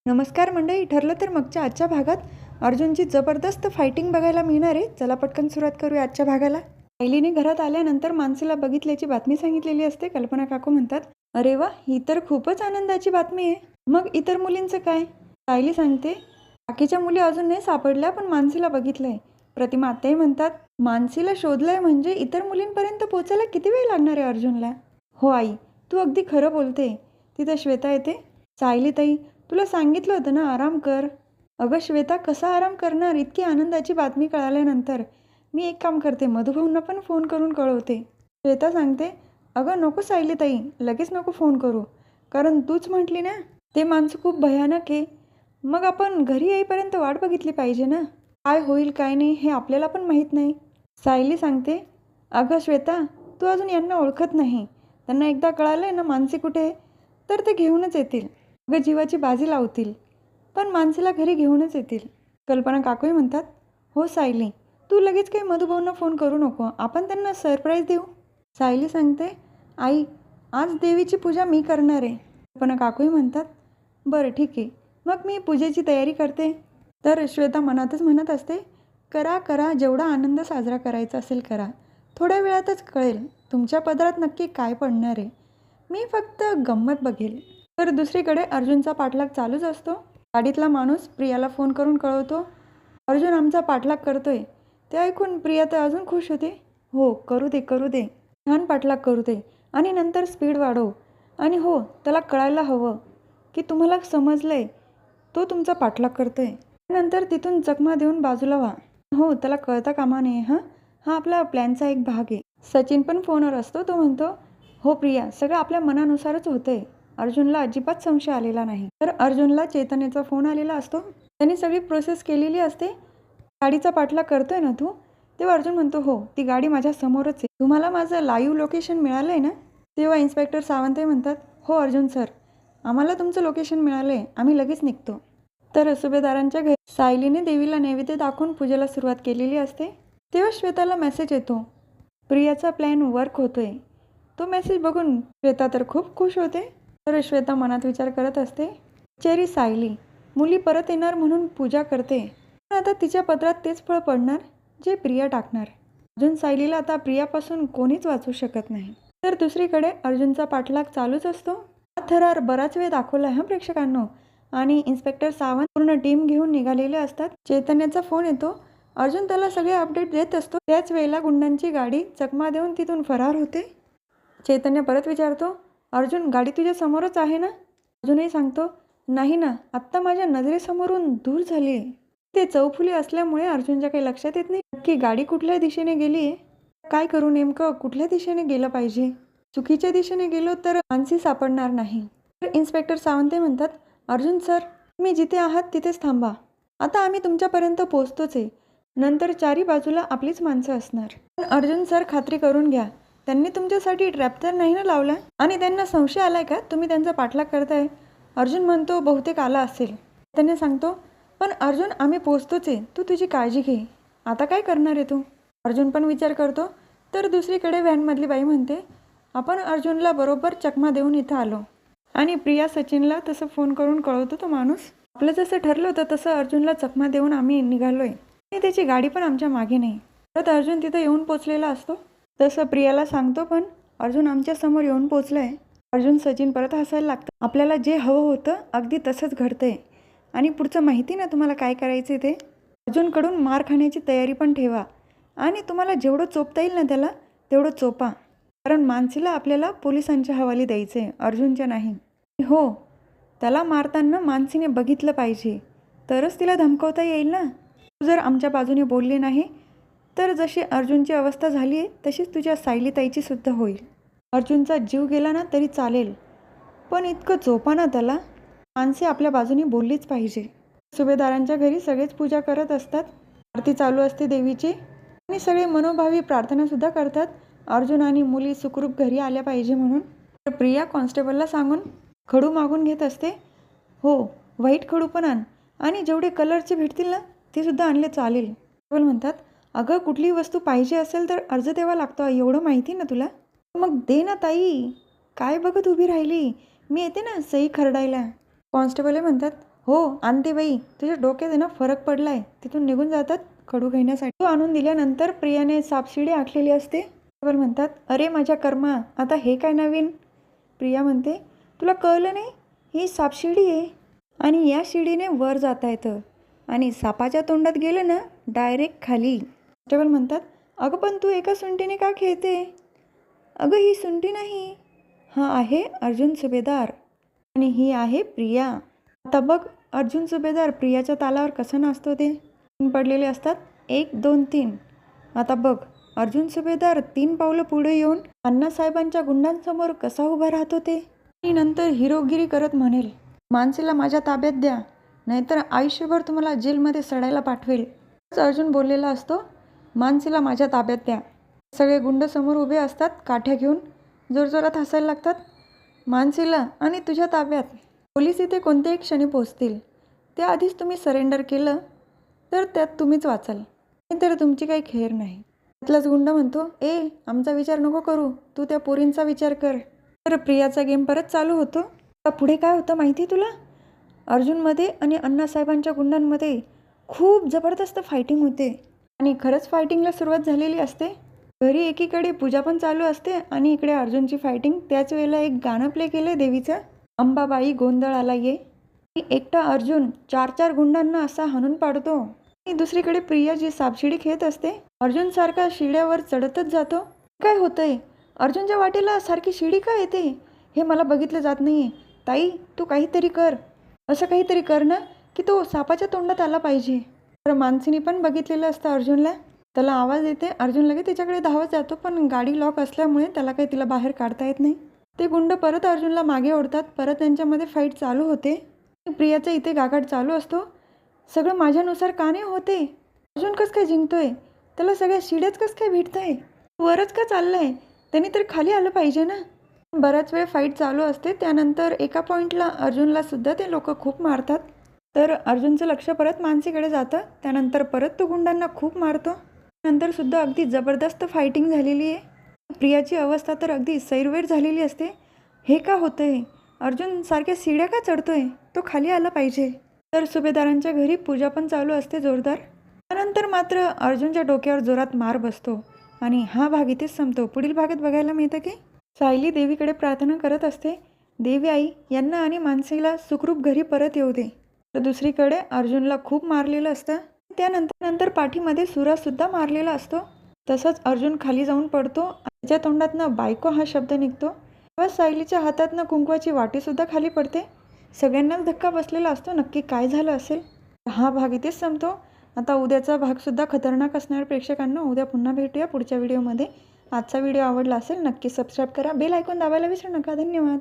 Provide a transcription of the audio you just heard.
नमस्कार मंडळी. ठरलं तर मगच्या आजच्या भागात अर्जुनची जबरदस्त फायटिंग बघायला मिळणार आहे. चला पटकन सुरुवात करूया आजच्या भागाला. सायलीने घरात आल्यानंतर मानसीला बघितल्याची बातमी सांगितलेली असते. कल्पना काकू म्हणतात, अरे वा, ही तर खूपच आनंदाची बातमी आहे. मग इतर मुलींचं काय? सायली सांगते, बाकीच्या मुली अजून नाही सापडल्या, पण मानसीला बघितलंय. प्रतिमा आत्याही म्हणतात, मानसीला शोधलंय म्हणजे इतर मुलींपर्यंत पोचायला किती वेळ लागणार आहे अर्जुनला? हो आई, तू अगदी खरं बोलते. तिथं श्वेता येते. सायली ताई, तुला सांगितलं होतं ना, आराम कर. अगं श्वेता, कसा आराम करणार? इतकी आनंदाची बातमी कळाल्यानंतर मी एक काम करते, मधुभाऊंना पण फोन करून कळवते. श्वेता सांगते, अगं नको सायली ताई, लगेच नको फोन करू, कारण तूच म्हटली ना ते माणसं खूप भयानक आहे. मग आपण घरी येईपर्यंत वाट बघितली पाहिजे ना. काय होईल काय नाही हे आपल्याला पण माहीत नाही. सायली सांगते, अगं श्वेता, तू अजून यांना ओळखत नाही. त्यांना एकदा कळालं ना मानसी कुठे आहे, तर ते घेऊनच येतील. अगं जीवाची बाजी लावतील, पण मानसीला घरी घेऊनच येतील. कल्पना काकूही म्हणतात, हो सायली, तू लगेच काही मधुभाऊंना फोन करू नको, आपण त्यांना सरप्राईज देऊ. सायली सांगते, आई, आज देवीची पूजा मी करणार आहे. कल्पना काकूही म्हणतात, बरं ठीक आहे, मग मी पूजेची तयारी करते. तर श्वेता मनातच म्हणत असते, करा करा, जेवढा आनंद साजरा करायचा असेल करा. थोड्या वेळातच कळेल तुमच्या पदरात नक्की काय पडणार आहे. मी फक्त गंमत बघेल. तर दुसरीकडे अर्जुनचा पाठलाग चालूच असतो. गाडीतला माणूस प्रियाला फोन करून कळवतो, अर्जुन आमचा पाठलाग करतोय. ते ऐकून प्रिया तर अजून खुश होते. हो, करू दे करू दे, छान पाठलाग करू दे, आणि नंतर स्पीड वाढव. आणि हो, त्याला कळायला हवं की तुम्हाला समजलंय तो तुमचा पाठलाग करतोय. नंतर तिथून चकमा देऊन बाजूला व्हा. हो, त्याला कळता कामा नये. हा आपला प्लॅनचा एक भाग आहे. सचिन पण फोनवर असतो. तो म्हणतो, हो प्रिया, सगळं आपल्या मनानुसारच होतंय. अर्जुनला अजिबात संशय आलेला नाही. तर अर्जुनला चैतन्याचा फोन आलेला असतो. त्याने सगळी प्रोसेस केलेली असते. गाडीचा पाठलाग करतोय ना तू? तेव्हा अर्जुन म्हणतो, हो, ती गाडी माझ्या समोरच आहे. तुम्हाला माझं लाईव्ह लोकेशन मिळालं आहे ना? तेव्हा इन्स्पेक्टर सावंतही म्हणतात, हो अर्जुन सर, आम्हाला तुमचं लोकेशन मिळालं आहे, आम्ही लगेच निघतो. तर सुभेदारांच्या घरी सायलीने देवीला नैवेद्य दाखवून पूजेला सुरुवात केलेली असते. तेव्हा श्वेताला मेसेज येतो, प्रियाचा प्लॅन वर्क होतोय. तो मेसेज बघून श्वेता तर खूप खुश होते. तर श्वेता मनात विचार करत असते, बिचारी सायली मुली परत येणार म्हणून पूजा करते, पण आता तिच्या पदरात तेच फळ पडणार जे प्रिया टाकणार. अर्जुन सायलीला आता प्रियापासून कोणीच वाचू शकत नाही. तर दुसरीकडे अर्जुनचा पाठलाग चालूच असतो. हा थरार बराच वेळ दाखवला आहे प्रेक्षकांनो. आणि इन्स्पेक्टर सावंत पूर्ण टीम घेऊन निघालेले असतात. चैतन्याचा फोन येतो. अर्जुन त्याला सगळे अपडेट देत असतो. त्याच वेळेला गुंडांची गाडी चकमा देऊन तिथून फरार होते. चैतन्य परत विचारतो, अर्जुन, गाडी तुझ्या समोरच आहे ना? अर्जुनही सांगतो, नाही ना, आत्ता माझ्या नजरेसमोरून दूर झाली आहे. ते चौफुली असल्यामुळे अर्जुनच्या काही लक्षात येत नाही नक्की गाडी कुठल्या दिशेने गेली आहे. काय करू नेमकं, कुठल्या दिशेने गेलं पाहिजे? चुकीच्या दिशेने गेलो तर मानसी सापडणार नाही. तर इन्स्पेक्टर सावंते म्हणतात, अर्जुन सर, तुम्ही जिथे आहात तिथेच थांबा. आता आम्ही तुमच्यापर्यंत पोहोचतोच आहे. नंतर चारी बाजूला आपलीच माणसं असणार. पण अर्जुन सर, खात्री करून घ्या, त्यांनी तुमच्यासाठी ट्रॅप तर नाही ना लावला? आणि त्यांना संशय आलाय का तुम्ही त्यांचा पाठलाग करताय? अर्जुन म्हणतो, बहुतेक आला असेल. त्यांनी सांगतो, पण अर्जुन, आम्ही पोहोचतोच आहे, तू तुझी काळजी घे. आता काय करणार आहे तू? अर्जुन पण विचार करतो. तर दुसरीकडे व्हॅनमधली बाई म्हणते, आपण अर्जुनला बरोबर चकमा देऊन इथं आलो. आणि प्रिया सचिनला तसं फोन करून कळवतो तो माणूस, आपलं जसं ठरलं होतं तसं अर्जुनला चकमा देऊन आम्ही निघालोय आणि त्याची गाडी पण आमच्या मागे नाही. परत अर्जुन तिथं येऊन पोचलेला असतो. तसं प्रियाला सांगतो, पण अर्जुन आमच्या समोर येऊन पोचलाय. अर्जुन सचिन परत हसायला लागतं. आपल्याला जे हवं होतं अगदी तसंच घडतंय. आणि पुढचं माहिती ना तुम्हाला काय करायचं ते? अर्जुनकडून मार खाण्याची तयारी पण ठेवा आणि तुम्हाला जेवढं चोपता येईल ना त्याला तेवढं चोपा, कारण मानसीला आपल्याला पोलिसांच्या हवाली द्यायचं आहे, अर्जुनच्या नाही. हो, त्याला मारताना मानसीने बघितलं पाहिजे, तरच तिला धमकावता येईल ना. तू जर आमच्या बाजूने बोलली नाही तर जशी अर्जुनची अवस्था झाली आहे तशीच तुझ्या सायलीताईची सुद्धा होईल. अर्जुनचा जीव गेला ना तरी चालेल, पण इतकं चोपा ना त्याला. मानसी आपल्या बाजूने बोललीच पाहिजे. सुभेदारांच्या घरी सगळेच पूजा करत असतात. आरती चालू असते देवीची आणि सगळे मनोभावी प्रार्थनासुद्धा करतात, अर्जुन आणि मुली सुखरूप घरी आल्या पाहिजे म्हणून. तर प्रिया कॉन्स्टेबलला सांगून खडू मागून घेत असते. हो, व्हाईट खडू पण आण, आणि जेवढे कलरचे भेटतील ना ते सुद्धा आणले चालेल. कॉन्स्टेबल म्हणतात, अगं कुठलीही वस्तू पाहिजे असेल तर अर्ज द्यावा लागतो, एवढं माहिती ना तुला? मग दे ना ताई, काय बघत उभी राहिली, मी येते ना सही खरडायला. कॉन्स्टेबल म्हणतात, हो आणते बाई, तुझ्या डोक्यात आहे ना फरक पडला आहे. तिथून निघून जातात खडू घेण्यासाठी. तो आणून दिल्यानंतर प्रियाने सापशिडी आखलेली असते. कॉन्स्टेबल म्हणतात, अरे माझ्या कर्मा, आता हे काय नवीन? प्रिया म्हणते, तुला कळलं नाही, ही सापशिडी आहे आणि या शिडीने वर जाता येतं आणि सापाच्या तोंडात गेलं ना डायरेक्ट खाली. कॉन्स्टेबल म्हणतात, अगं पण तू एका सुंटीने का खेळते? अगं ही सुंटी नाही, हा आहे अर्जुन सुभेदार आणि ही आहे प्रिया. आता बघ अर्जुन सुभेदार प्रियाच्या तालावर कसं नाचतो ते. 3 पडलेले असतात, 1 2 3. आता बघ अर्जुन सुभेदार 3 पावलं पुढे येऊन अण्णासाहेबांच्या गुंडांसमोर कसा उभा राहतो ते. आणि नंतर हिरोगिरी करत म्हणेल, माणसेला माझ्या ताब्यात द्या, नाहीतर आयुष्यभर तुम्हाला जेलमध्ये सडायला पाठवेल. अर्जुन बोललेला असतो, माणसेला माझ्या ताब्यात द्या. सगळे गुंड समोर उभे असतात काठ्या घेऊन, जोरजोरात हसायला लागतात. माणसेला आणि तुझ्या ताब्यात. पोलीस इथे कोणत्याही क्षणी पोहोचतील. त्याआधीच तुम्ही सरेंडर केलं तर त्यात तुम्हीच वाचाल, नाहीतर तुमची काही खेर नाही. त्यातलाच गुंड म्हणतो, आमचा विचार नको करू, तू त्या पोरींचा विचार कर. तर प्रियाचा गेम परत चालू होतो. पुढे काय होतं माहिती आहे तुला? अर्जुनमध्ये आणि अण्णासाहेबांच्या गुंडांमध्ये खूप जबरदस्त फायटिंग होते आणि खरंच फायटिंगला सुरुवात झालेली असते. घरी एकीकडे पूजा पण चालू असते आणि इकडे अर्जुनची फायटिंग. त्याच वेळेला एक गाणं प्ले केलं आहे देवीचं, अंबाबाई गोंधळाला ये. एकटा अर्जुन 4-4 गुंडांना असा हाणून पाडतो आणि दुसरीकडे प्रिया जी सापशिडी खेळत असते, अर्जुन सारखा शिड्यावर चढतच जातो. काय होतंय? अर्जुनच्या वाटेला सारखी शिडी का येते? हे मला बघितलं जात नाहीये. ताई तू काहीतरी कर, असं काहीतरी कर ना की तो सापाच्या तोंडात आला पाहिजे. तर मानसीने पण बघितलेलं असतं अर्जुनला. त्याला आवाज येते, अर्जुन लगेच तिच्याकडे धावत जातो, पण गाडी लॉक असल्यामुळे त्याला काही तिला बाहेर काढता येत नाही. ते गुंड परत अर्जुनला मागे ओढतात. परत त्यांच्यामध्ये फाईट चालू होते. प्रियाचा इथे गागाट चालू असतो, सगळं माझ्यानुसार का नाही होते? अर्जुन कसं काय जिंकतोय? त्याला सगळ्या शिड्याच कसं काय भेटतंय? वरच का चाललंय? त्यांनी तर खाली आलं पाहिजे ना. बराच वेळ फाईट चालू असते. त्यानंतर एका पॉईंटला अर्जुनला सुद्धा ते लोक खूप मारतात. तर अर्जुनचं लक्ष परत मानसीकडे जातं. त्यानंतर परत तो गुंडांना खूप मारतो. नंतर सुद्धा अगदी जबरदस्त फायटिंग झालेली आहे. प्रियाची अवस्था तर अगदी सैरवैर झालेली असते. हे का होतंय? अर्जुन सारख्या शिड्या का चढतोय? तो खाली आला पाहिजे. तर सुभेदारांच्या घरी पूजा पण चालू असते जोरदार. त्यानंतर मात्र अर्जुनच्या डोक्यावर जोरात मार बसतो आणि हा भाग इथेच संपतो. पुढील भागात बघायला मिळतं की सायली देवीकडे प्रार्थना करत असते, देवी आई यांना आणि मानसीला सुखरूप घरी परत येऊ दे. तर दुसरीकडे अर्जुनला खूप मारलेलं असतं. त्यानंतर पाठीमध्ये सुरासुद्धा मारलेला असतो. तसंच अर्जुन खाली जाऊन पडतो. त्याच्या तोंडातनं बायको हा शब्द निघतो. तेव्हा सायलीच्या हातातनं कुंकवाची वाटीसुद्धा खाली पडते. सगळ्यांनाच धक्का बसलेला असतो. नक्की काय झालं असेल? हा भाग इथेच संपतो. आता उद्याचा भागसुद्धा खतरनाक असणार प्रेक्षकांना. उद्या पुन्हा भेटूया पुढच्या व्हिडिओमध्ये. आजचा व्हिडिओ आवडला असेल नक्की सबस्क्राईब करा. बेल आयकॉन दाबायला विसरू नका. धन्यवाद.